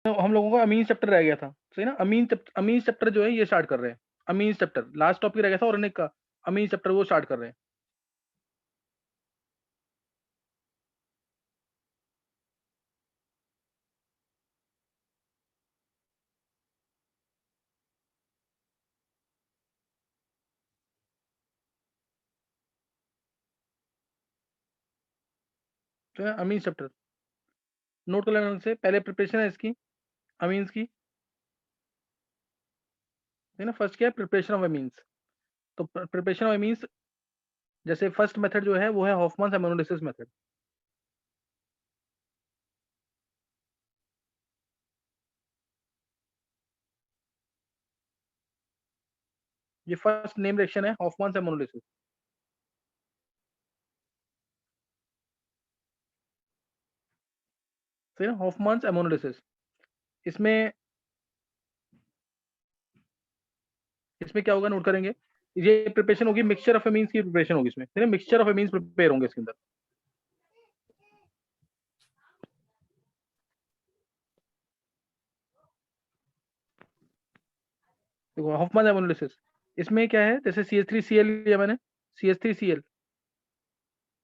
हम लोगों का अमीन चैप्टर रह गया था, सही ना। अमीन चैप्टर जो है ये स्टार्ट कर रहे हैं। अमीन चैप्टर लास्ट टॉपिक रह गया था ऑर्गेनिक का, अमीन चैप्टर वो स्टार्ट कर रहे हैं। तो है अमीन चैप्टर नोट कर लेना से पहले, प्रिपरेशन है इसकी अमीन्स की, है ना। फर्स्ट क्या है, प्रिपरेशन ऑफ अमीन्स। तो प्रिपरेशन ऑफ अमीन्स, जैसे फर्स्ट मेथड जो है वो है हॉफमैन एमोनोलिसिस मेथड। ये फर्स्ट नेम रिएक्शन है हॉफमैन एमोनोलिसिस। सही ना, हॉफमैन एमोनोलिसिस। इसमें इसमें क्या होगा, नोट करेंगे। ये प्रिपरेशन होगी, मिक्सचर ऑफ अमीन्स की प्रिपरेशन होगी इसमें, है ना। मिक्सचर ऑफ अमीन्स प्रिपेयर होंगे इसके अंदर। देखो हॉफमैन एमोनोलिसिस, इसमें क्या है, जैसे CH3Cl लिया मैंने, CH3Cl,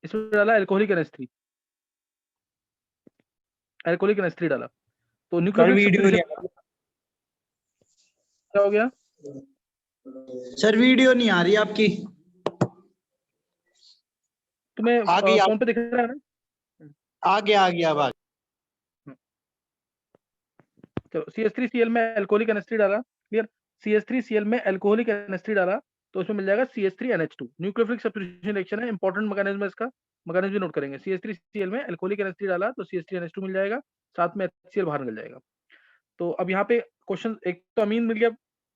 इसमें डाला एल्कोहलिक NH3, एल्कोहलिक NH3 डाला, तो सर न्यूक्लियोफिलिक वीडियो नहीं सब्स्टिट्यूशन क्या हो गया। सर वीडियो नहीं आ रही आपकी। तुम्हें आ गई फोन पे दिख रहा है ना। आ गया अब चलो CH3Cl में एल्कोहलिक NH3 डाला, क्लियर। CH3Cl में एल्कोहलिक NH3 डाला तो उसमें मिल जाएगा CH3NH2। न्यूक्लियोफिलिक सब्स्टिट्यूशन रिएक्शन है, इंपॉर्टेंट मैकेनिज्म है इसका, मैकेनिज्म भी नोट करेंगे। CH3Cl में एल्कोहलिक NH3 डाला तो CH3NH2 मिल जाएगा, साथ में HCl बाहर निकल जाएगा। तो अब यहाँ पे क्वेश्चन, एक तो अमीन मिल गया,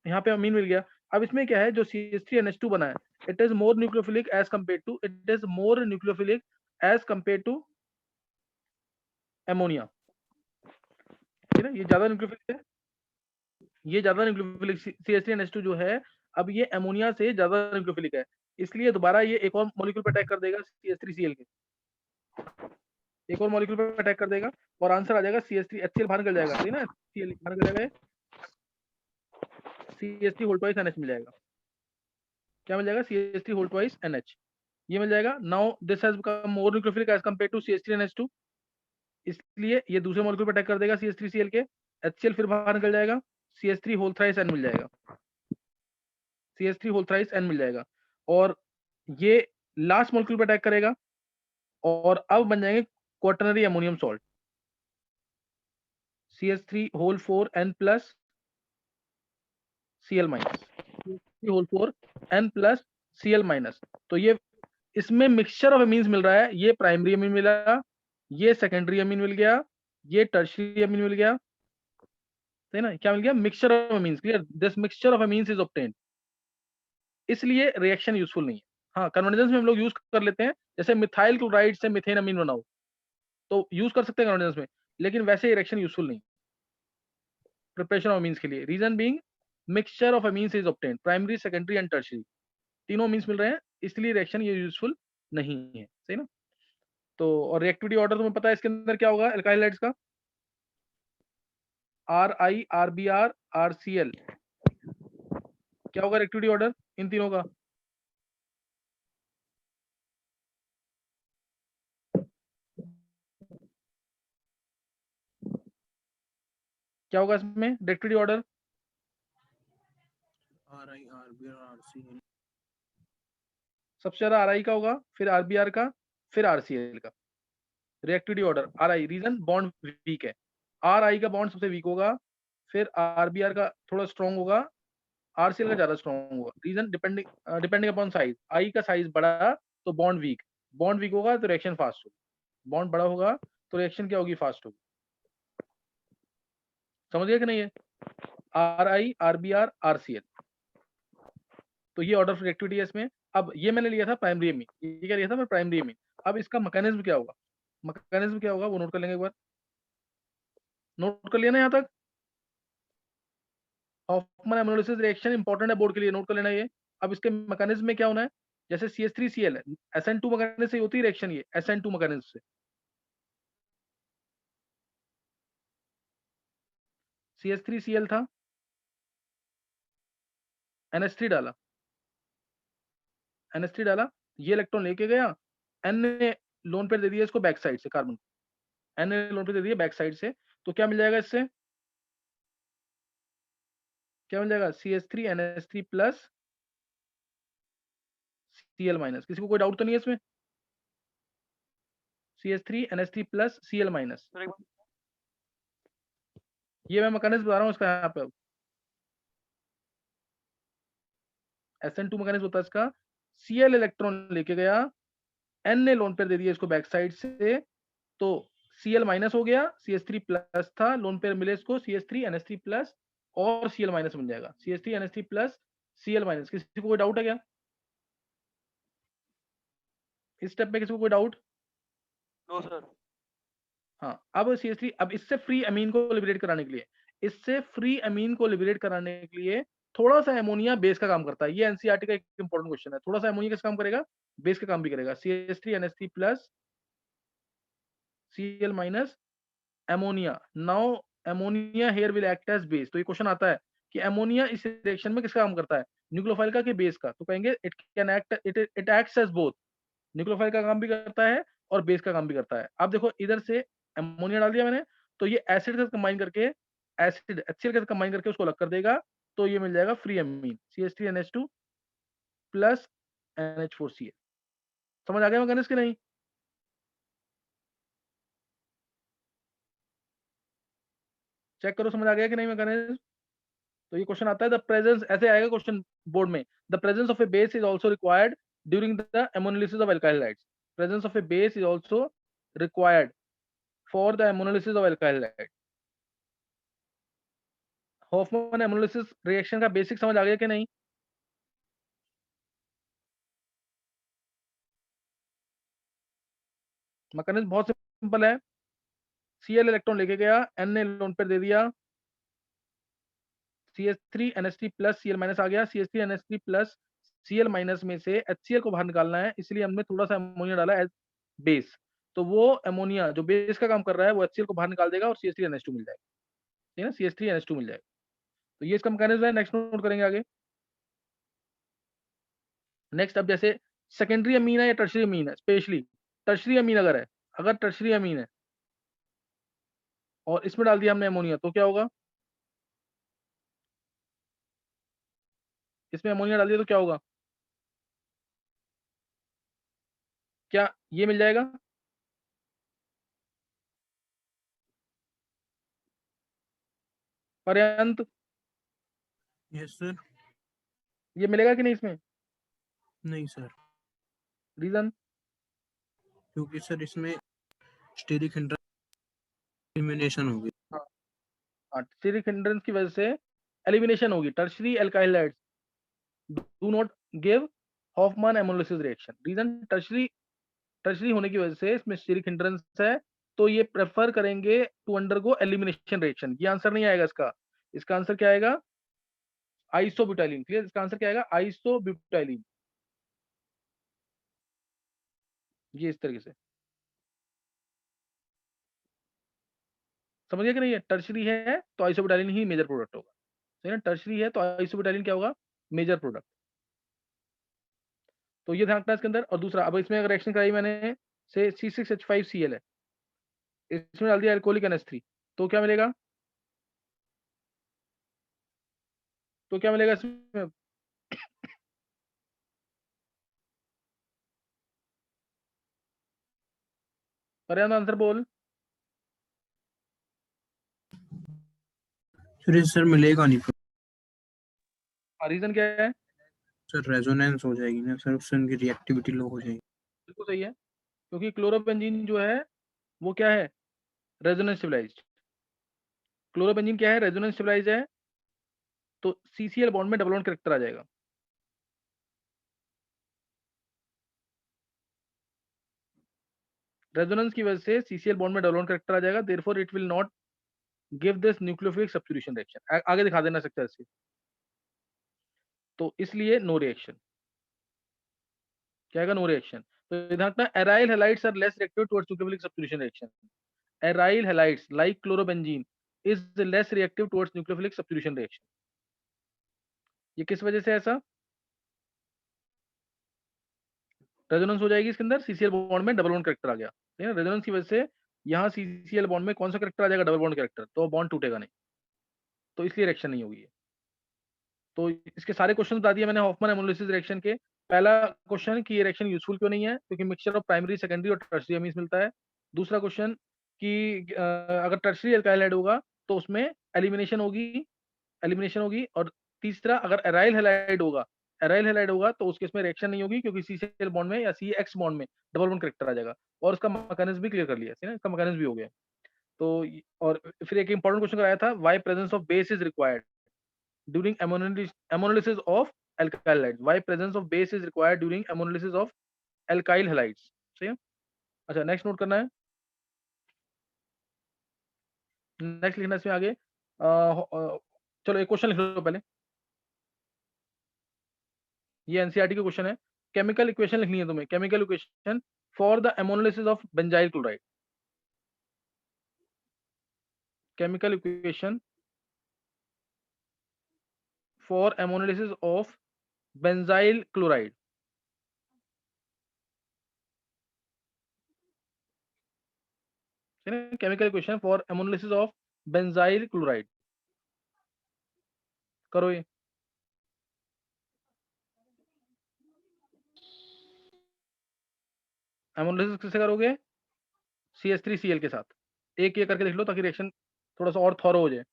यहाँ पे अमीन मिल गया। अब इसमें क्या है, जो CH3NH2 बना है, it is more nucleophilic as compare to, it is more nucleophilic as compare to ammonia, ठीक है ना। ये ज्यादा न्यूक्लियोफिलिक है, ये ज्यादा न्यूक्लियोफिलिक CH3NH2 जो है, अब ये एमोनिया से ज्यादा न्यूक्लियोफिलिक है, इसलिए दोबारा ये एक और मॉलिक्यूल पर अटैक कर देगा CH3Cl के, एक और मॉलिक्यूल पर अटैक कर देगा और आंसर आ जाएगा CH3, HCl बाहर निकल जाएगा, सही ना। HCl बाहर निकल जाएगा, CH3 होल ट्वाइस NH मिल जाएगा। क्या मिल जाएगा, CH3 होल ट्वाइस NH, ये मिल जाएगा। Now this has become more nucleophilic as compare to CH3NH2, इसलिए ये दूसरे मॉलिक्यूल पर अटैक कर देगा CH3Cl के, HCl फिर बाहर निकल जाएगा, CH3 होल थ्राइस N मिल जाएगा, CH3 होल थ्राइस N मिल जाएगा। और ये लास्ट मॉलिक्यूल पर अटैक करेगा और अब बन जाएंगे quaternary ammonium salt, CH3 whole 4 N plus Cl minus, CH3 whole 4 N plus Cl minus. तो ये इसमें मिक्सचर ऑफ अमीन्स मिल रहा है, ये प्राइमरी अमीन मिला, ये सेकेंडरी अमीन मिल गया, ये टर्शियरी अमीन मिल गया, है ना। क्या मिल गया, mixture of amines, clear. This mixture of amines is obtained, इसलिए रिएक्शन यूजफुल नहीं है। हाँ, कन्वर्जेंस में हम लोग यूज कर लेते हैं, जैसे मिथाइल क्लोराइड से मीथेन अमीन बनाओ तो यूज कर सकते हैं कन्वर्जेंस में, लेकिन वैसे रिएक्शन यूजफुल नहीं प्रिपरेशन ऑफ अमीन्स के लिए। Reason being mixture of amines is obtained, primary secondary and tertiary, तीनों अमीन्स मिल रहे हैं, इसलिए रिएक्शन ये यूजफुल नहीं है, सही ना। तो और रिएक्टिविटी ऑर्डर तुम्हें पता है इसके अंदर क्या होगा एल्काइल हाइड्राइड्स का, RI RBr RCl, क्या होगा रिएक्टिविटी ऑर्डर इन तीनों का। क्या होगा इसमें reactivity order, RI RBr RCl। सबसे ज्यादा RI का होगा, फिर RBr का, फिर RCl का। Reactivity order RI, reason bond weak है, RI का बॉन्ड सबसे वीक होगा, फिर RBr का थोड़ा स्ट्रॉन्ग होगा, RCl का ज्यादा स्ट्रॉन्ग होगा। Reason depending upon size, I का साइज बड़ा तो बॉन्ड वीक, बॉन्ड वीक होगा तो रिएक्शन फास्ट होगी, बॉन्ड बड़ा होगा तो रिएक्शन क्या होगी, फास्ट होगी। समझ गया कि नहीं है, RI RBr RCl, तो ये ऑर्डर ऑफ रिएक्टिविटी है इसमें। अब ये मैंने लिया था प्राइमरी अमीन, ये क्या लिया था मैं, प्राइमरी अमीन। अब इसका मैकेनिज्म क्या होगा, मैकेनिज्म क्या होगा वो नोट कर लेंगे एक बार, नोट कर लिया ना यहाँ तक। हॉफमैन एमोलिसिस रिएक्शन इंपॉर्टेंट है बोर्ड के लिए, नोट कर लेना ये। अब इसके मैकेनिज्म में क्या होना है, जैसे CH3Cl है, SN2 मैकेनिज्म से होती है रिएक्शन, ये SN2 मैकेनिज्म से। CH3Cl था, NH3 डाला, NH3 डाला, ये इलेक्ट्रॉन लेके गया, N ने लोन पेयर दे दिया इसको बैक साइड से, कार्बन N ने लोन पेयर दे दिया बैक साइड से, तो क्या मिल जाएगा इससे? क्या मिल जाएगा? CH3 NH3 plus Cl minus. किसी को कोई डाउट तो नहीं है इसमें? CH3 NH3 plus Cl minus, ये मैं मैकेनिज्म बता रहा हूँ इसका यहाँ पे। अब SN2 मैकेनिज्म होता है इसका, Cl इलेक्ट्रॉन लेके गया, N ने लोन पेयर दे दिया इसको बैक साइड से, तो Cl माइनस हो गया, CH3 प्लस था, लोन पेयर मिले इसको CH3 NH3 प्लस और Cl माइनस बन जाएगा, CH3 NH3 plus Cl minus. किसी को कोई डाउट है क्या इस स्टेप में? किसी को कोई डाउट? No sir. हाँ, अब CH3, अब इससे फ्री अमीन को लिबरेट कराने के लिए, इससे फ्री अमीन को लिबरेट कराने के लिए थोड़ा सा अमोनिया बेस का काम करता है। ये एनसीईआरटी का एक इंपॉर्टेंट क्वेश्चन है। थोड़ा सा अमोनिया किस काम करेगा? बेस का काम भी करेगा। CH3 NH3 plus Cl minus ammonia. Now ammonia here will act as base. तो ये क्वेश्चन आता है कि अमोनिया इस रिएक्शन में किसका काम करता है? न्यूक्लियोफाइल का कि बेस का? तो कहेंगे it can act, it acts as both. Nucleophile का काम भी करता है और बेस का काम भी करता है। अब देखो इधर से अमोनिया डाल दिया मैंने, तो ये एसिड के साथ कंबाइन करके, एसिड HCl के साथ कंबाइन करके उसको अलग कर देगा, तो ये मिल जाएगा फ्री अमीन CH3NH2 प्लस NH4Cl। समझ आ गया मैकेनिज्म कि नहीं? चेक करो समझ आ गया कि नहीं मैकेनिज्म। तो ये क्वेश्चन आता है, द प्रेजेंस, ऐसे आएगा क्वेश्चन बोर्ड में, the presence of a base is also required during the ammonolysis of alkyl halides. Presence of a base is also required for the ammonolysis of alkyl halides. Hofmann ammonolysis reaction का basic समझ आ गया कि नहीं? Mechanism बहुत simple है। Cl electron लेके गया, N ने लोन पेयर दे दिया, CH3 NH3 plus Cl minus आ गया, CH3 NH3 plus Cl minus में से HCl को बाहर निकालना है, इसलिए हमने थोड़ा सा अमोनिया डाला एज बेस। तो वो अमोनिया जो बेस का काम कर रहा है वो HCl को बाहर निकाल देगा और CH3 NH2 मिल जाएगा। ठीक है ना, CH3 NH2 मिल जाएगा। तो ये इसका मैकेनिज्म है। नेक्स्ट नोट करेंगे आगे। नेक्स्ट, अब जैसे सेकेंडरी अमीन है या टर्शरी अमीन है, स्पेशली टर्शरी अमीन अगर है, अगर टर्शरी अमीन है और इसमें डाल दिया हमने अमोनिया, तो क्या होगा? इसमें अमोनिया डाल दिया तो क्या होगा? क्या ये मिल जाएगा? पर्यंत यस सर। ये मिलेगा कि नहीं इसमें? नहीं सर, रीजन? क्योंकि सर इसमें स्टेरिक एलिमिनेशन होगी। हाँ, स्टीरिक हिंड्रेंस की वजह से एलिमिनेशन होगी। Tertiary alkyl halides do not give Hofmann ammonolysis reaction. Reason, tertiary होने की वजह से इसमें स्टीरिक हिंड्रेंस है, तो ये प्रेफर करेंगे टू अंडरगो एलिमिनेशन रिएक्शन। ये आंसर नहीं आएगा इसका। इसका आंसर क्या आएगा? आइसोब्यूटाइलिन। क्लियर? इसका आंसर क्या आएगा? आइसोब्यूटाइलिन। ये इस तरीके से समझ गया कि नहीं है? टर्शरी है तो आइसोब्यूटाइलिन ही मेजर प्रोडक्ट होगा। सही ना? टर्शरी है तो आइसोब्यूटाइलिन क्या होगा? Major product. तो ये ध्यान रखना इसके अंदर। और दूसरा, अब इसमें अगर रिएक्शन कराई मैंने, से C6H5Cl है, इसमें डाल दिया एल्कोहलिक NH3, तो क्या मिलेगा? तो क्या मिलेगा इसमें? परिणाम आंसर बोल। सर मिलेगा नहीं रीजन क्या है? सर, रेजोनेंस हो जाएगी ना सर, उससे उनकी रिएक्टिविटी लो हो जाएगी। बिल्कुल सही है, क्योंकि क्लोरोबेंजीन जो है वो क्या है? Resonance stabilised. क्लोरोबेंजीन क्या है? रेजोनेंस स्टेबलाइज्ड है, तो CCl बॉन्ड में डबल बॉन्ड कैरेक्टर आ जाएगा। रेजोनेंस की वजह से CCl बॉन्ड में डबल बॉन्ड कैरेक्टर आ जाएगा, therefore it will not give this nucleophilic substitution reaction. आगे दिखा देना स्ट्रक्चर से, तो इसलिए नो रिएक्शन। क्या आएगा? No reaction. तो ध्यान रखना, aryl halides are less reactive towards nucleophilic substitution reaction. Aryl halides like chlorobenzene is less reactive towards nucleophilic substitution reaction. ये किस वजह से ऐसा? रेजोनेंस हो जाएगी इसके अंदर, सीसीएल बॉन्ड में डबल बॉन्ड कैरेक्टर आ गया, ठीक है। रेजोनेंस की वजह से यहाँ सीसीएल बॉन्ड में कौन सा कैरेक्टर आ जाएगा? डबल बॉन्ड कैरेक्टर, तो बॉन्ड टूटेगा नहीं, तो इसलिए रिएक्शन नहीं होगी। तो इसके सारे क्वेश्चन बता दिए मैंने हॉफमैन हेमोलिसिस रिएक्शन के। पहला क्वेश्चन कि ये रिएक्शन यूजफुल क्यों नहीं है, क्योंकि मिक्सचर ऑफ प्राइमरी, सेकेंडरी और टर्शियरी अमीन्स मिलता है। दूसरा क्वेश्चन कि अगर टर्शियरी अल्काइल हाइड होगा तो उसमें एलिमिनेशन होगी। और तीसरा, अगर एराइल हैलाइड होगा तो उसके इसमें रिएक्शन नहीं होगी, क्योंकि सीसीएल बॉन्ड में या सी एक्स बॉन्ड में डबल बॉन्ड कैरेक्टर आ जाएगा। और उसका मैकेनिज्म भी क्लियर कर लिया है, इसका मैकेनिज्म भी हो गया। तो और फिर एक इंपॉर्टेंट क्वेश्चन कराया था, why presence of base is required during ammonolysis of alkyl halides, why presence of base is required during ammonolysis of alkyl halides। सही है। अच्छा, नेक्स्ट नोट करना है, नेक्स्ट लिखना है इसमें आगे। चलो एक क्वेश्चन लिख लो पहले, ये एनसीईआरटी का क्वेश्चन है। केमिकल इक्वेशन लिखनी है तुम्हें, chemical equation for the ammonolysis of benzyl chloride. Chemical equation for ammonolysis of benzyl chloride. Chemical equation for ammonolysis of benzyl chloride, करो ये। एमोनोलिसिस किससे करोगे? CH3Cl के साथ। एक ये करके लिख लो ताकि रिएक्शन थोड़ा सा और थॉरो हो जाए।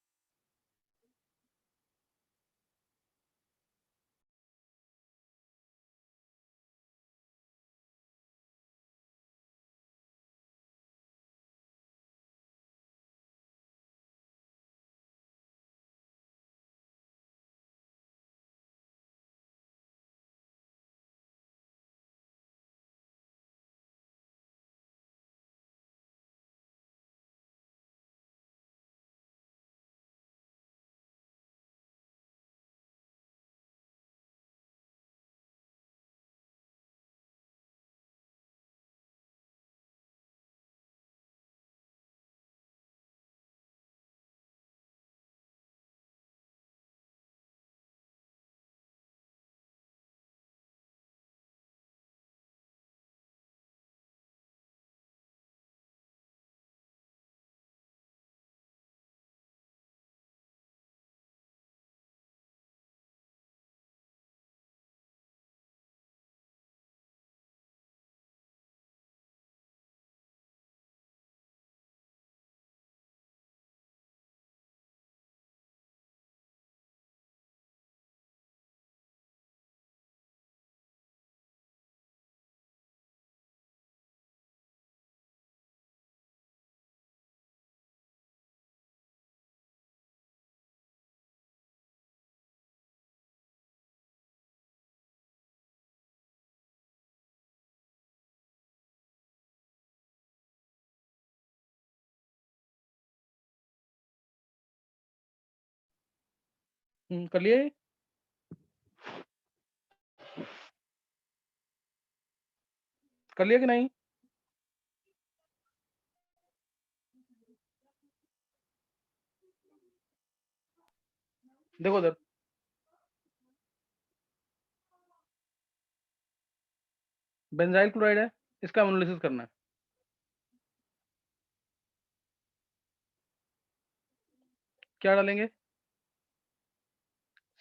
कर लिए? कर लिया कि नहीं? देखो उधर, बेंजाइल क्लोराइड है, इसका एनालिसिस करना है। क्या डालेंगे?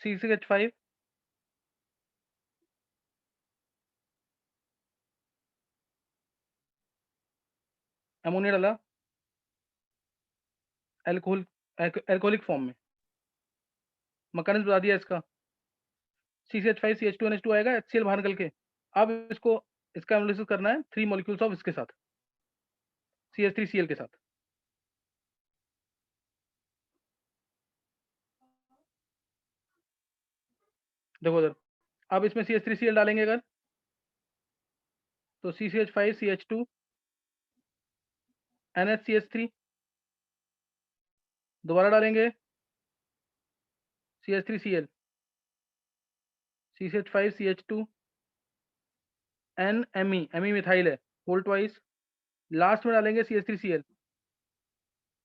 C6H5, अमोनिया डाला एल्कोहल, एल्कोहलिक फॉर्म में। मैकेनिज्म बता दिया इसका, C6H5 CH2NH2 आएगा, HCl बाहर निकल के। अब इसको, इसका एनालिसिस करना है 3 मॉलिक्यूल्स ऑफ इसके साथ, CH3Cl के साथ। देखो उधर, अब इसमें CH3Cl डालेंगे अगर, तो CCH5 CH2 NHCH3, दोबारा डालेंगे CH3Cl, CCH5 CH2 NMe, एमी मिथाइल है, होल्ड ट्वाइस। लास्ट में डालेंगे CH3Cl,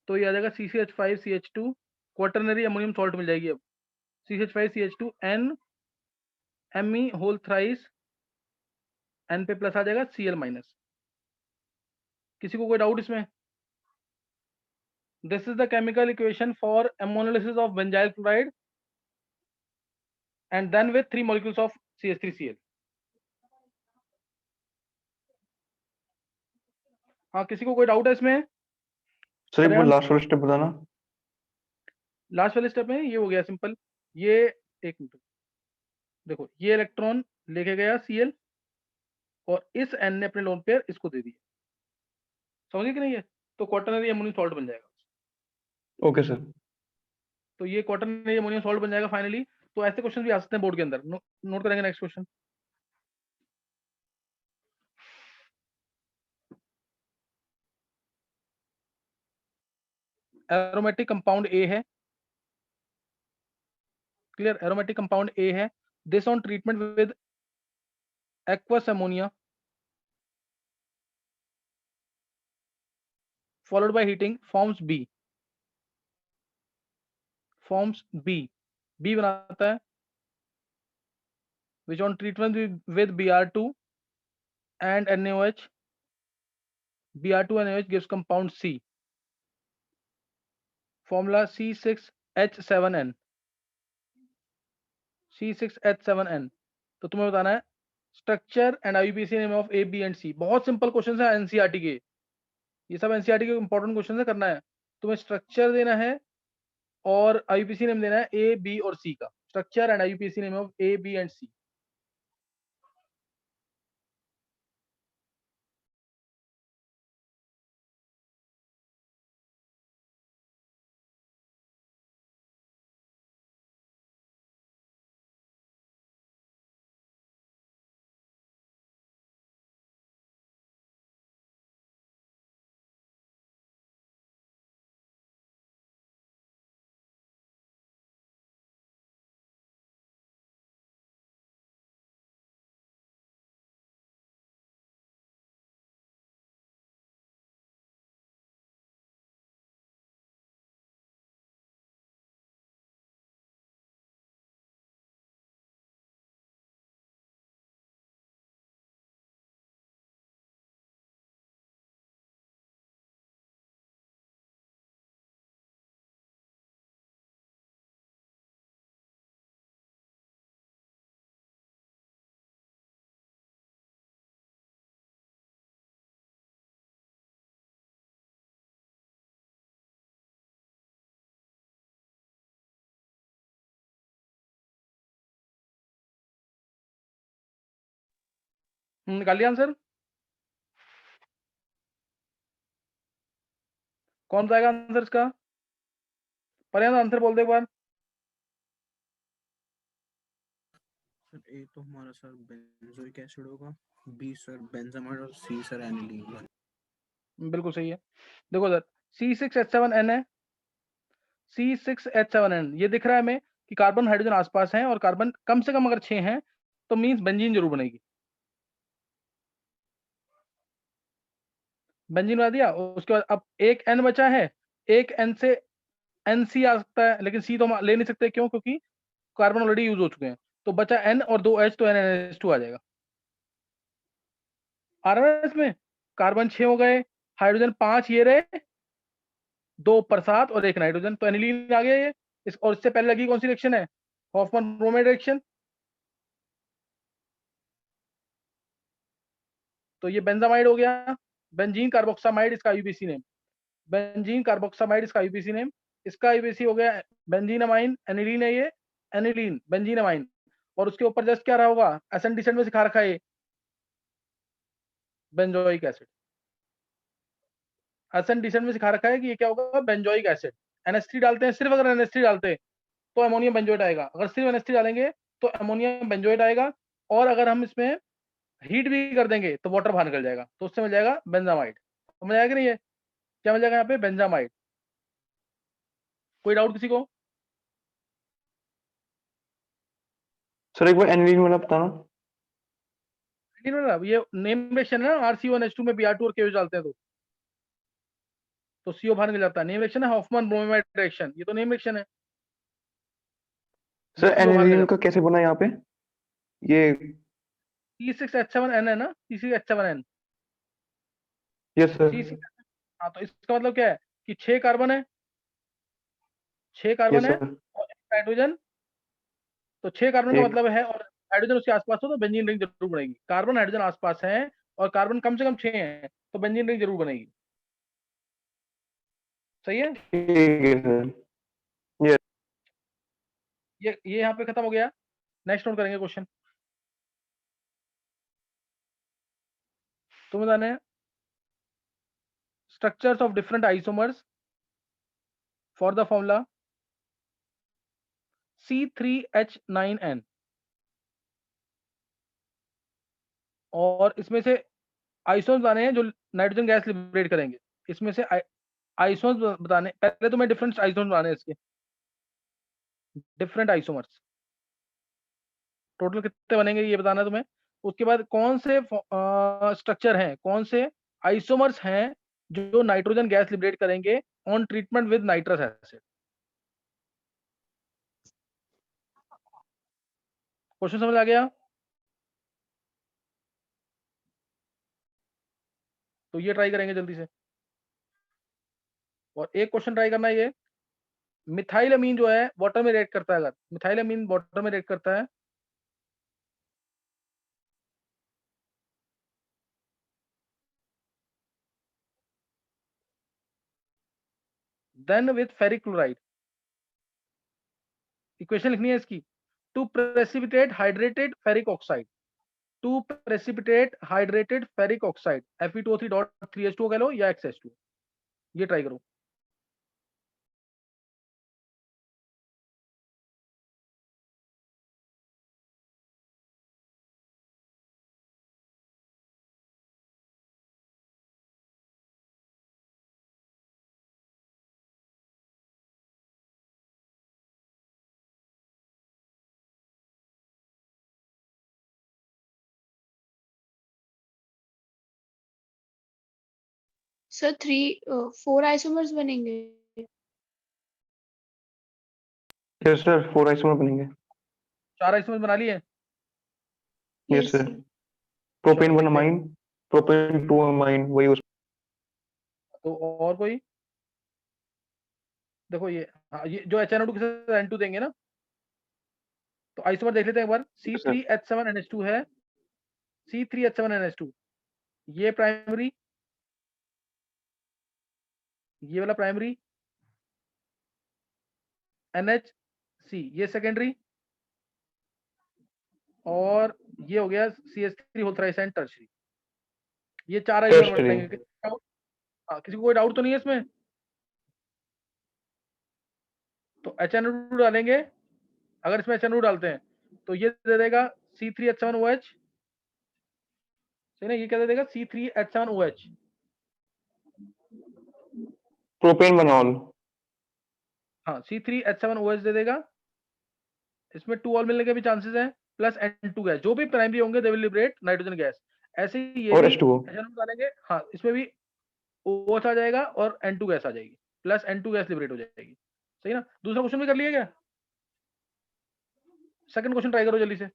तो ये आ जाएगा CCH5CH2 क्वाटरनरी अमोनियम सॉल्ट मिल जाएगी अब। CCH5CH2 N Me whole thrice N पे प्लस आ जाएगा Cl माइनस। किसी को कोई डाउट इसमें? This is the chemical equation for ammonolysis of benzyl chloride and then with 3 molecules of CH3Cl. हाँ, किसी को कोई डाउट है इसमें? सर एक बार कल्याण? लास्ट वाला स्टेप बताना। लास्ट वाले स्टेप में ये हो गया सिंपल। ये एक मिनट देखो, ये इलेक्ट्रॉन लेके गया Cl और इस N ने अपने लोन पेयर इसको दे दिया, समझिए कि नहीं है? तो क्वाटरनरी अमोनियम सॉल्ट बन जाएगा। Okay sir. तो ये क्वाटरनरी अमोनियम सॉल्ट बन जाएगा फाइनली। तो ऐसे क्वेश्चन भी आ सकते हैं बोर्ड के अंदर। नोट करेंगे next question. Aromatic compound A है, क्लियर? एरोमेटिक कंपाउंड ए है। This on treatment with aqueous ammonia followed by heating forms B बनाता है which on treatment with Br2 and NaOH, Br2 and NaOH gives compound C, formula C6H7N। तो तुम्हें बताना है structure and IUPAC name of A, B and C। बहुत simple question है NCERT के, ये सब NCERT के इंपॉर्टेंट क्वेश्चन है। करना है तुम्हें स्ट्रक्चर देना है और IUPAC नेम देना है A, B और C का। Structure and IUPAC name of A, B and C। निकाल लिया आंसर? कौन सा आएगा आंसर इसका? पर आंसर बोल दे एक बार। सर ए तो हमारा सर बेंजोइक एसिड होगा, बी सर बेंजामाइड और सी सर एनिलीन। बिल्कुल सही है। देखो सर C6H7N है, C6H7N ये दिख रहा है हमें कि कार्बन हाइड्रोजन आसपास हैं और कार्बन कम से कम अगर 6 हैं तो मींस बेंजीन जरूर बनेगी। बेंजीन बना दिया। उसके बाद अब एक N बचा है, एक N से NC आ सकता है, लेकिन C तो हम ले नहीं सकते। क्यों? क्योंकि कार्बन ऑलरेडी यूज हो चुके हैं। तो बचा N और 2 H, तो NH2 आ जाएगा। आ रहा है इसमें? कार्बन 6 हो गए, हाइड्रोजन 5 ये रहे, 2 ऊपर 7 और 1 नाइट्रोजन, तो एनिलीन आ गया ये। और इससे पहले लगी कौन सी रिएक्शन है? Hoffmann bromide reaction. तो ये बेंजामाइड हो गया। बेंजीन कार्बोक्सामाइड इसका IUPAC नेम। बेंजीन कार्बोक्सामाइड इसका IUPAC नेम। इसका IUPAC हो गया बेंजीन अमाइन। एनिलीन है ये, एनिलीन बेंजीन अमाइन। और उसके ऊपर जस्ट क्या रहा होगा? एसेंडिसेंट में सिखा रखा है बेंजोइक एसिड। एसेंडिसेंट में सिखा रखा है कि ये क्या होगा? Benzoic acid. NH3 डालते हैं, सिर्फ अगर NH3 डालते हैं तो अमोनियम बेंजोएट आएगा। अगर सिर्फ NH3 डालेंगे तो अमोनियम बेंजोएट आएगा। और अगर हम इसमें हीट भी कर देंगे तो वाटर बाहर निकल जाएगा, तो उससे मिल जाएगा बेंजामाइड। समझ आएगा कि नहीं? है क्या मिल जाएगा यहाँ पे? बेंजामाइड। कोई डाउट किसी को? सर एक बार एनिलीन वाला बताना। ये नेम रिएक्शन है ना, RCO और H2 में Br2 और KOH डालते हैं तो तो CO बाहर निकल जाता है। नेम रिएक्शन है हॉफमैन ब्रोमाइड रिएक्शन, ये तो नेम रिएक्शन है। सर CO बाहर निकल एनिलीन का कैसे बना यहाँ पे? ये C6H7N है ना, C6H7N, यस सर, C6। हाँ, तो इसका मतलब क्या है कि 6 कार्बन है, 6 कार्बन यस है सर, और एक हाइड्रोजन। तो 6 कार्बन का एक मतलब है, और हाइड्रोजन उसके आसपास हो तो बेंजीन रिंग जरूर बनेगी। कार्बन हाइड्रोजन आसपास है और कार्बन कम से कम 6 है, तो बेंजीन रिंग जरूर बनेगी। सही है। ठीक है सर, यस ये यहाँ पे खत्म हो गया। नेक्स्ट नोट करेंगे क्वेश्चन। तुम्हें बताना है structures of different isomers for the formula C3H9N, और इसमें से आइसोन्स बताने हैं जो नाइट्रोजन गैस लिबरेट करेंगे। इसमें से आइसोन्स बताने, पहले तो मैं डिफरेंट आइसोन्स बताने हैं इसके, डिफरेंट आइसोमर्स टोटल कितने बनेंगे ये बताना है तुम्हें। उसके बाद कौन से स्ट्रक्चर हैं, कौन से आइसोमर्स हैं जो नाइट्रोजन गैस लिबरेट करेंगे on treatment with nitrous acid. Question समझ आ गया? तो ये ट्राई करेंगे जल्दी से। और एक क्वेश्चन ट्राई करना है ये, मिथाइल अमीन जो है वाटर में रिएक्ट करता है, अगर मिथाइल अमीन वाटर में रिएक्ट करता है then with ferric chloride, equation लिखनी है इसकी, to precipitate hydrated ferric oxide, to precipitate hydrated ferric oxide Fe2O3.3H2O कह लो या XH2, ये ट्राई करो। सर 4 आइसोमर्स बनेंगे। यस सर, 4 आइसोमर बनेंगे। 4 आइसोमर्स बना लिए? Yes yes sir, sir. Propane चलो 1 देखते हैं। अमाइन, प्रोपेन 2 अमाइन, वही उस तो और कोई, देखो ये, हाँ ये जो HNO2 के साथ N2 देंगे ना, तो आइसोमर देख लेते हैं एक बार। यस सर, C3H7NH2 है, C3H7NH2, ये प्राइमरी, ये वाला प्राइमरी, NHC ये सेकेंडरी, और ये हो गया CH3 whole thrice and tertiary. ये 4 आइसोमर टर्शरी, बनेंगे। किसी को कोई डाउट तो नहीं है इसमें? तो HNO2 डालेंगे, अगर इसमें HNO2 डालते हैं तो ये दे देगा C3H7OH, सही ना, ये क्या दे देगा C3H7OH, प्रोपेन बनॉल, हाँ C3H7OH दे देगा। इसमें 2 ऑल मिलने के भी चांसेस हैं, प्लस N2 गैस, जो भी प्राइमरी होंगे they will liberate nitrogen gas. ऐसे ही ये और भी H2O। HNO2 डालेंगे, हाँ इसमें भी OH आ जाएगा और N2 गैस आ जाएगी, प्लस N2 गैस लिबरेट हो जाएगी। सही ना। दूसरा क्वेश्चन भी कर लिया क्या? सेकंड क्वेश्चन ट्राई करो जल्दी से।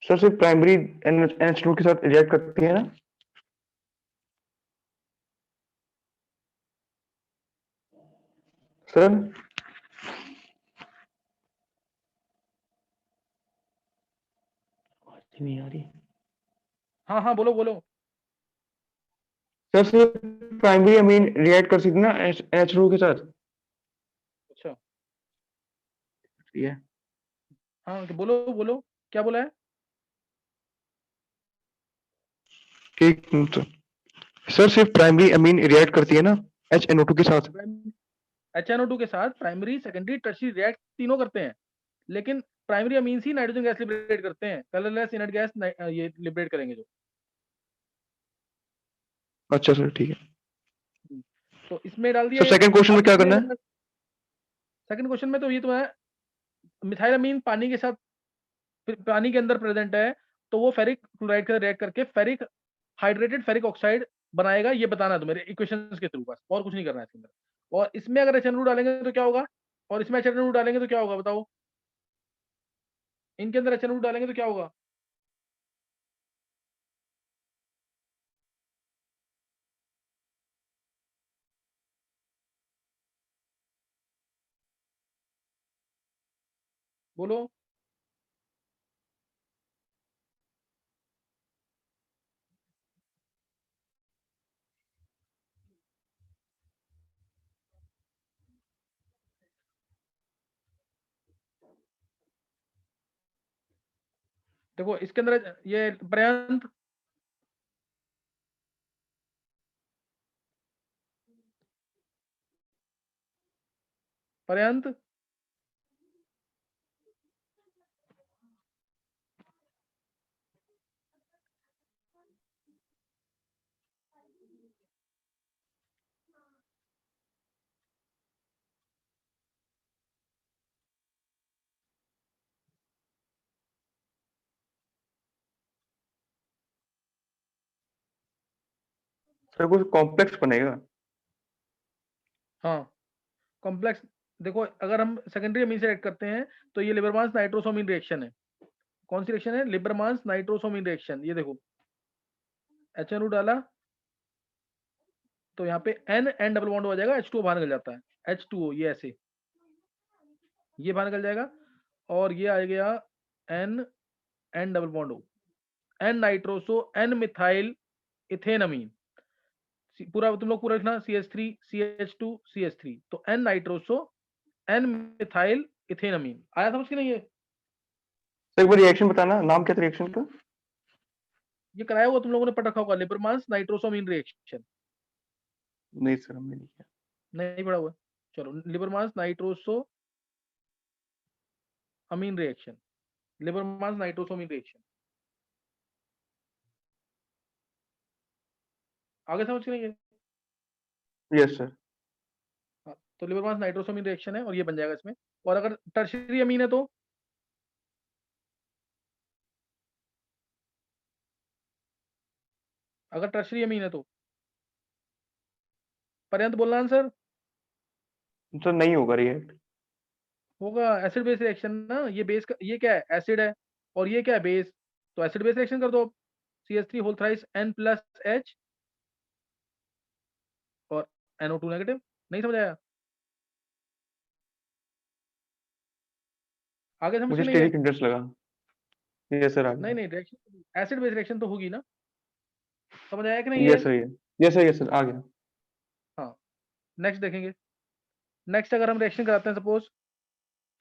सर सिर्फ प्राइमरी NH2 के साथ रिएक्ट करती है ना? सर आवाज नहीं आ रही। हाँ हाँ बोलो बोलो। सर सिर्फ प्राइमरी अमीन रिएक्ट कर सकती है ना NH2 के साथ? अच्छा, ठीक है हाँ तो बोलो बोलो, क्या बोला है? ठीक, तो सर सिर्फ प्राइमरी अमीन रिएक्ट करती है ना HNO2 के साथ? HNO2 के साथ प्राइमरी सेकेंडरी टर्शियरी रिएक्ट तीनों करते हैं, लेकिन प्राइमरी अमीन्स ही नाइट्रोजन गैस लिबरेट करते हैं, कलरलेस इनर्ट गैस ये लिबरेट करेंगे जो। अच्छा सर, ठीक है। तो इसमें डाल दिया सर ये। सेकंड क्वेश्चन में अब क्या इसमें करना है? सेकंड क्वेश्चन में तो ये तो है, मिथाइल अमीन पानी के साथ, पानी के अंदर प्रेजेंट है, तो वो फेरिक क्लोराइड के साथ रिएक्ट करके फेरिक हाइड्रेटेड फेरिक ऑक्साइड बनाएगा ये बताना है तुम्हें इक्वेशंस के थ्रू, बस और कुछ नहीं करना है इसके अंदर। और इसमें अगर HNO डालेंगे तो क्या होगा, और इसमें HNO डालेंगे तो क्या होगा बताओ, इनके अंदर HNO डालेंगे तो क्या होगा? बोलो। देखो इसके अंदर ये पर्यंत, पर्यंत सर कुछ कॉम्प्लेक्स बनेगा। हाँ कॉम्प्लेक्स। देखो अगर हम सेकेंडरी अमीन से ऐड करते हैं तो ये लिबरमांस नाइट्रोसोमीन रिएक्शन है। कौन सी रिएक्शन है? Liebermann's nitrosamine reaction. ये देखो HNO डाला तो यहाँ पे N डबल बॉन्ड हो जाएगा, H2O बाहर निकल जाता है, H2O ये ऐसे, ये बाहर निकल जाएगा और ये आ गया N double bond O, N nitroso N methyl ethanamine. पूरा तुम लोग पूरा लिखना CH3 CH2 CH3, तो N नाइट्रोसो N मिथाइल इथेनमीन। आया समझ के नहीं? ये सर एक बार रिएक्शन बताना, नाम क्या था रिएक्शन का? ये कराया हुआ तुम लोगों ने पढ़ रखा होगा, लिबरमांस नाइट्रोसोमीन रिएक्शन। नहीं सर हमने नहीं किया। नहीं पढ़ा हुआ? चलो, लिबरमांस नाइट्रोसो अमीन रिएक्शन, लिबरमांस नाइट्रोसोमीन रिएक्शन। आगे समझ के नहीं? Yes sir. हाँ, तो लिबरमांस नाइट्रोसोमीन रिएक्शन है और ये बन जाएगा इसमें। और अगर टर्शियरी अमीन है तो अगर टर्शियरी अमीन है तो पर्यंत बोलना आंसर। सर नहीं होगा रिएक्ट। होगा, एसिड बेस रिएक्शन ना। ये बेस का, ये क्या है? एसिड है और ये क्या है? बेस। तो एसिड बेस रिएक्शन कर दो। CH3 whole thrice N plus H और NO2 नेगेटिव। नहीं समझ आया? आगे समझ के मुझे नहीं है? स्टेरिक इंडेक्स लगा। यस सर आ नहीं गया। नहीं, रिएक्शन एसिड बेस रिएक्शन तो होगी ना। समझ आया कि नहीं यस है? Sir yes sir yes sir आ गया। हाँ, नेक्स्ट देखेंगे। नेक्स्ट अगर हम रिएक्शन कराते हैं सपोज,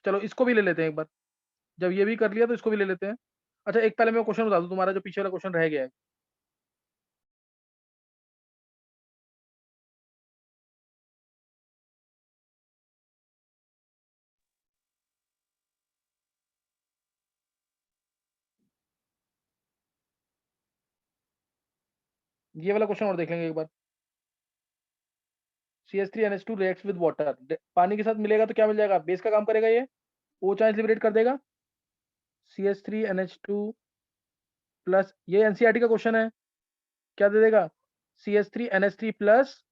चलो इसको भी ले लेते हैं एक बार। जब ये भी कर लिया तो इसको भी ले लेते हैं। अच्छा एक पहले मैं क्वेश्चन बता दूं, तुम्हारा जो पीछे वाला क्वेश्चन रह गया है। ये वाला क्वेश्चन और देख लेंगे एक बार। CH3NH2 रिएक्ट्स विद वाटर, पानी के साथ मिलेगा तो क्या मिल जाएगा? बेस का काम करेगा ये, O चार्ज लिबरेट कर देगा। CH3NH2 प्लस, ये एनसीईआरटी का क्वेश्चन है, क्या दे देगा? CH3NH3 plus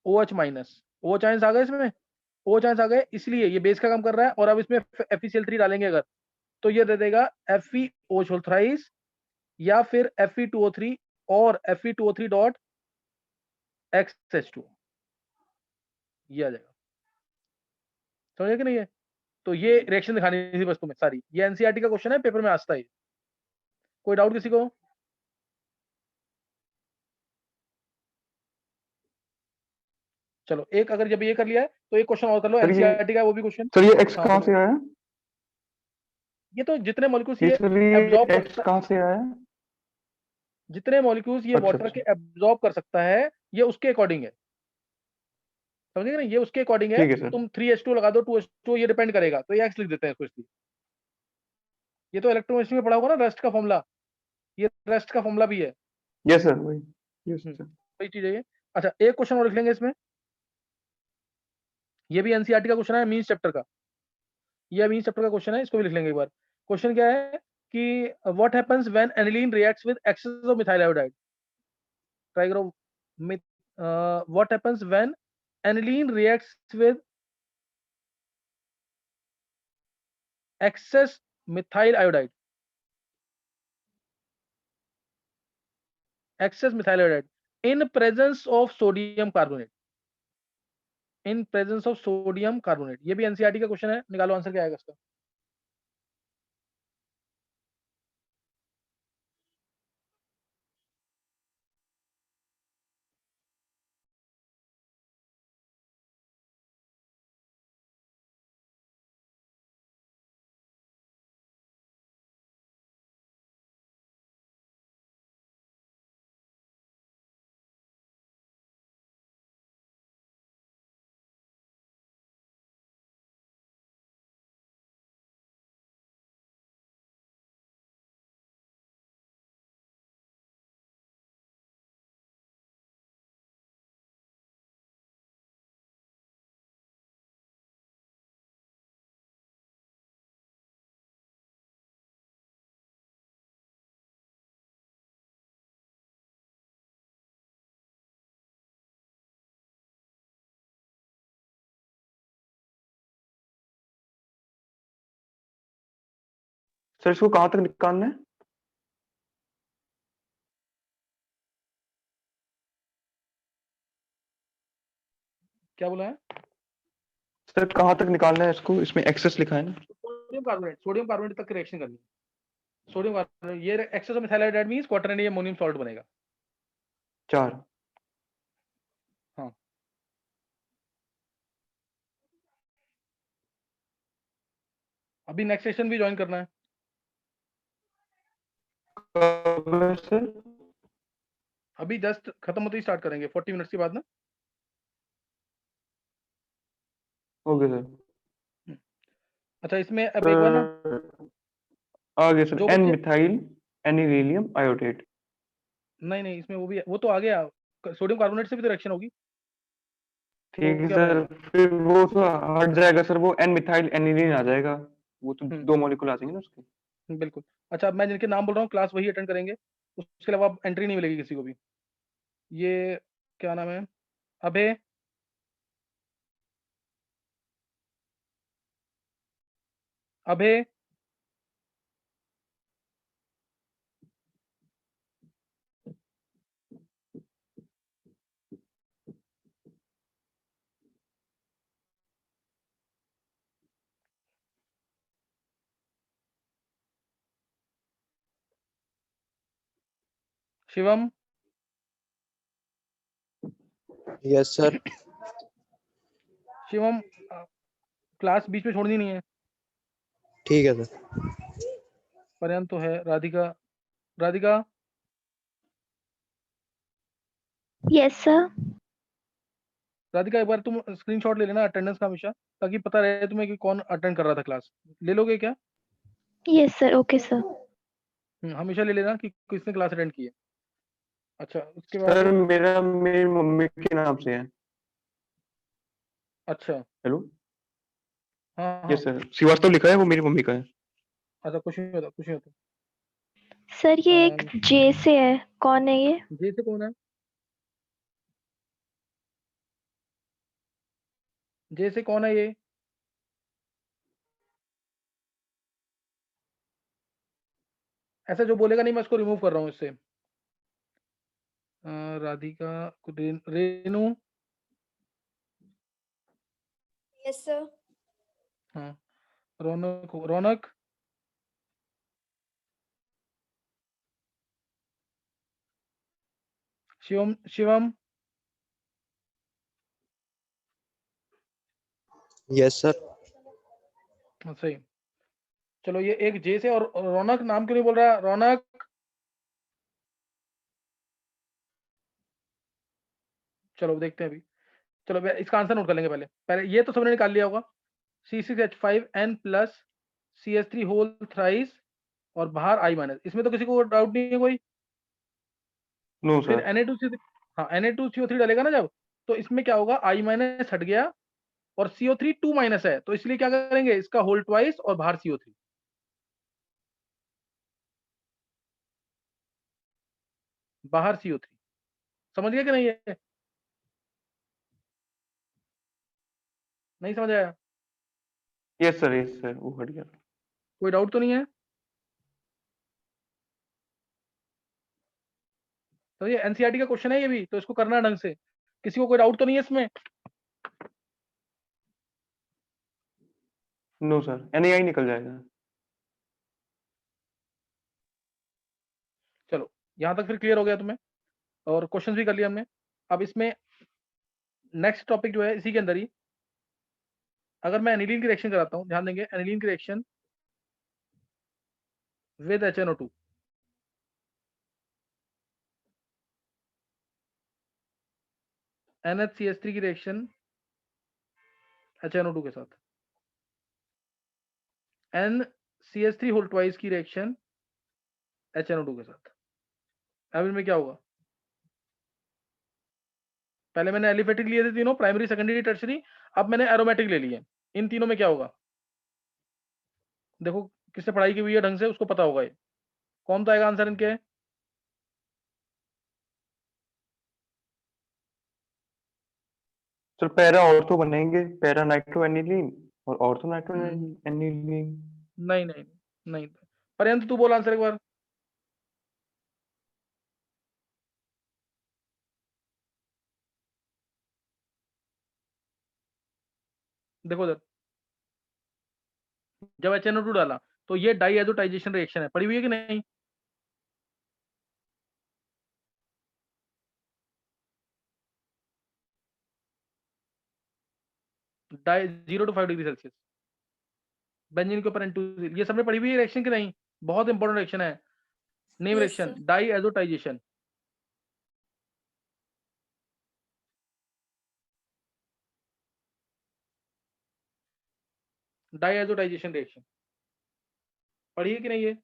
OH minus. OH ions आ गए इसमें, OH आयंस आ गए, इसलिए ये बेस का काम कर रहा है। और अब इसमें FeCl3 डालेंगे अगर, तो ये दे देगा FeOH होल थ्राइस या फिर Fe2O3 और Fe2O3 डॉट XH2, ये आ जाएगा। समझे कि नहीं है? तो ये रिएक्शन दिखानी थी बस तुम्हें सारी। ये एनसीईआरटी का क्वेश्चन है, पेपर में आता है। कोई डाउट किसी को? चलो एक, अगर जब ये कर लिया है तो एक क्वेश्चन और कर लो सर ये एनसीईआरटी का, वो भी क्वेश्चन। सर ये एक्स हाँ कहाँ बोलो। से आया? ये तो जितने मॉलिक्यूल्स ये ये सर ये एब्जॉर्ब कर एक्स सकता, कहाँ से आया? जितने मॉलिक्यूल्स ये अच्छा वाटर के अच्छा एब्जॉर्ब कर सकता है, ये उसके अकॉर्डिंग है। समझे ना? ये उसके अकॉर्डिंग है। ठीक है सर। तुम 3H2 लगा दो, 2H2, ये डिपेंड करेगा, तो ये एक्स लिख देते हैं इसको इसलिए। ये तो इलेक्ट्रोकेमिस्ट्री में पढ़ा होगा ना, रस्ट का फॉर्मूला। ये रस्ट का फॉर्मूला भी है। यस सर वही। Yes sir. वही चीज है ये। अच्छा एक क्वेश्चन और लिख लेंगे इसमें, ये भी एनसीईआरटी का क्वेश्चन है, मींस चैप्टर का। ये मींस चैप्टर का क्वेश्चन है, इसको भी लिख लेंगे एक बार। क्वेश्चन क्या है कि what happens when aniline reacts with excess of methyl iodide. Try करो। What happens when aniline reacts with excess methyl iodide? Excess methyl iodide in presence of sodium carbonate. In presence of sodium carbonate. ये भी NCERT का question है, निकालो answer क्या आएगा इसका। Sir इसको कहाँ तक निकालना है? क्या बोला है? सर कहाँ तक निकालना है इसको? इसमें एक्सेस लिखा है ना। सोडियम कार्बोनेट तक रिएक्शन करनी है। सोडियम कार्बोनेट, ये excess of methyl iodide means quaternary ammonium salt बनेगा 4। हाँ। अभी नेक्स्ट सेशन भी ज्वाइन करना है। कब है सर? अभी जस्ट खत्म होते ही स्टार्ट करेंगे 40 मिनट्स के बाद ना। Okay sir. अच्छा, इसमें अब एक बार ना आगे सर, जो एन बच्चे, मिथाइल एनिलीनियम आयोडेट। नहीं इसमें वो भी, वो तो आ गया, सोडियम कार्बोनेट से भी तो रिएक्शन होगी। ठीक तो है क्या सर, बनेगा? फिर वो तो हट जाएगा सर, वो एन मिथाइल एनिलीन आ जाएगा। वो तो हम्म, 2 मॉलिक्यूल आ जाएंगे ना उसके। बिल्कुल। अच्छा, अब मैं जिनके नाम बोल रहा हूँ क्लास वही अटेंड करेंगे, उसके अलावा एंट्री नहीं मिलेगी किसी को भी। ये क्या नाम है? Abhay, Abhay, Shivam, yes sir. Shivam, class बीच में छोड़नी नहीं है। ठीक है सर। पर्यंत तो है। Radhika, Radhika, yes sir. राधिका एक बार तुम स्क्रीनशॉट ले लेना अटेंडेंस का हमेशा, ताकि पता रहे तुम्हें कि कौन अटेंड कर रहा था क्लास। ले लोगे क्या? Yes sir, okay sir. हमेशा ले लेना कि किसने क्लास अटेंड की है। अच्छा, उसके बाद सर मेरा मेरी मम्मी के नाम से है। अच्छा, हेलो। हाँ हाँ, यस सर, श्रीवास्तव लिखा है, वो मेरी मम्मी का है। अच्छा कुछ नहीं होता, कुछ नहीं होता। सर ये एक जे से है, कौन है ये? जे से कौन है? जे से कौन है ये? ऐसा जो बोलेगा नहीं मैं उसको रिमूव कर रहा हूँ इससे। Radhika, Renu, yes sir. हाँ, रौनक, रौनक, शिवम, शिवम, यस सर। सही। चलो ये एक जे से, और रौनक नाम क्यों नहीं बोल रहा? रौनक, चलो देखते हैं अभी। चलो इसका आंसर नोट कर लेंगे पहले। पहले ये तो सबने निकाल लिया होगा, C6H5N plus CH3 whole thrice और बाहर I माइनस। इसमें तो किसी को डाउट नहीं है कोई? नो फिर सर। Na2CO3, हाँ Na2CO3 डालेगा ना जब, तो इसमें क्या होगा, I माइनस हट गया और CO3 2 माइनस है, तो इसलिए क्या करेंगे, इसका होल ट्वाइस और बाहर CO3, बाहर CO3। समझ गए कि नहीं ये? नहीं समझ आया? यस सर वो हट गया। कोई डाउट तो नहीं है? तो ये एनसीईआरटी का क्वेश्चन है ये भी, तो इसको करना है ढंग से। किसी को कोई डाउट तो नहीं है इसमें? नो सर, NAI निकल जाएगा। चलो यहां तक फिर क्लियर हो गया तुम्हें, और क्वेश्चंस भी कर लिया हमने। अब इसमें नेक्स्ट टॉपिक जो है इसी के अंदर ही, अगर मैं एनिलीन की रिएक्शन कराता हूं, ध्यान देंगे, एनिलीन की रिएक्शन विद HNO2, NHCH3 की रिएक्शन HNO2 के साथ, NCH3 होल ट्वाइस की रिएक्शन HNO2 के साथ। अब इनमें क्या होगा? पहले मैंने एलिफेटिक लिए थे तीनों, प्राइमरी, सेकेंडरी, टर्शरी, अब मैंने एरोमेटिक ले लिए। इन तीनों में क्या होगा? देखो किसने पढ़ाई की हुई है ढंग से, उसको पता होगा ये। कौन तो आएगा आंसर इनके? सर पैरा ऑर्थो बनेंगे, पैरा नाइट्रो एनिलीन और ऑर्थो नाइट्रो एनिलीन। नहीं नहीं नहीं, पर्यंत तू बोल आंसर एक बार। देखो इधर, जब HNO2 डाला तो ये डाइएजोटाइजेशन रिएक्शन है, पड़ी हुई है कि नहीं? डाई 0 to 5 डिग्री सेल्सियस, बेंजीन के ऊपर N2, ये सबने पड़ी हुई है रिएक्शन कि नहीं? बहुत इंपॉर्टेंट रिएक्शन है, name Yes, reaction sir. Diazotisation. Diazotisation reaction पढ़ी है कि नहीं ये?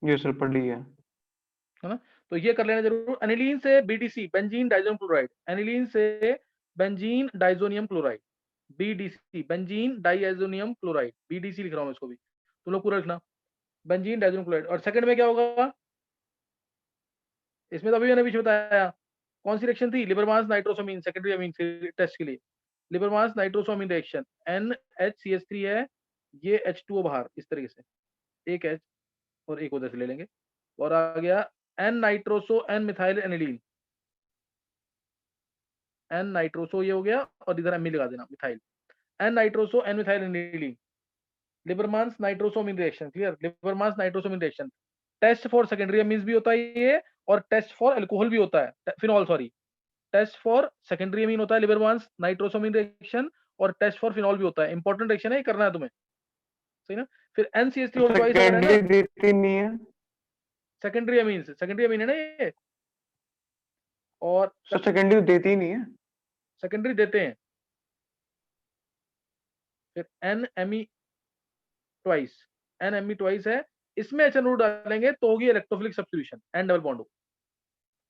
ये सर पढ़ी है। है ना? तो ये कर लेना जरूर। एनिलीन से BDC, benzene diazonium chloride, aniline से benzene diazonium chloride, BDC, benzene diazonium chloride, BDC लिख रहा हूं मैं इसको भी, तुम लोग पूरा लिखना, बेंजीन डाइजोनियम क्लोराइड। और सेकंड में क्या होगा? इसमें तो अभी मैंने पीछे बताया, कौन सी रिएक्शन थी? लिबरमांस नाइट्रोसोमीन, सेकेंडरी अमीन टेस्ट के लिए, लिबरमांस नाइट्रोसोमीन रिएक्शन, NHCH3 है, ये H2O बाहर इस तरीके से, एक H और एक उधर से ले लेंगे, और आ गया N nitroso N methyl aniline, N nitroso ये हो गया, और इधर एमी लगा देना, methyl, N nitroso N methyl aniline, Liebermann's nitrosamine reaction, clear? Liebermann's nitrosamine reaction test for secondary amines भी होता है ये, और टेस्ट फॉर अल्कोहल भी होता है, phenol sorry, test for secondary amine होता है लिबरमांस नाइट्रोसोमीन रिएक्शन, और टेस्ट फॉर फिनॉल भी होता है। इंपॉर्टेंट रिएक्शन है, ये करना है तुम्हें, सही ना? फिर NCH3 होल ट्वाइस अगर है ना, सेकेंडरी देती नहीं है सेकेंडरी अमीन से, सेकेंडरी अमीन है ना ये, और सर, सेकेंडरी देती ही नहीं है। सेकेंडरी देते हैं। फिर NMe ट्वाइस, NMe ट्वाइस है, इसमें HNO डालेंगे तो होगी electrophilic substitution, N double bond हो,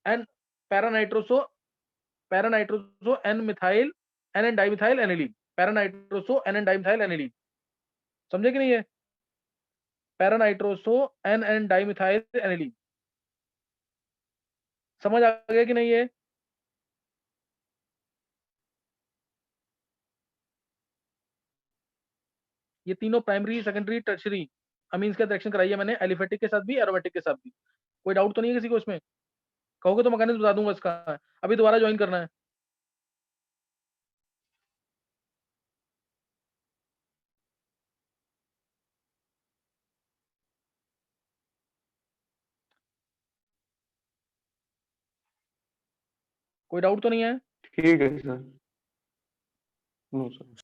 N paranitroso N methyl NN dimethyl aniline, paranitroso NN dimethyl aniline, समझे कि नहीं है? पैरानाइट्रोसो NN डाइमिथाइल एनिलीन, समझ आ गया कि नहीं है? ये तीनों प्राइमरी, सेकेंडरी, टर्शरी अमीन्स का रिएक्शन कराई है मैंने, एलिफेटिक के साथ भी, एरोमेटिक के साथ भी। कोई डाउट तो नहीं है किसी को इसमें? कहोगे तो मैकेनिज्म बता दूंगा इसका, अभी दोबारा ज्वाइन करना है। कोई डाउट तो नहीं है? ठीक है सर। No sir.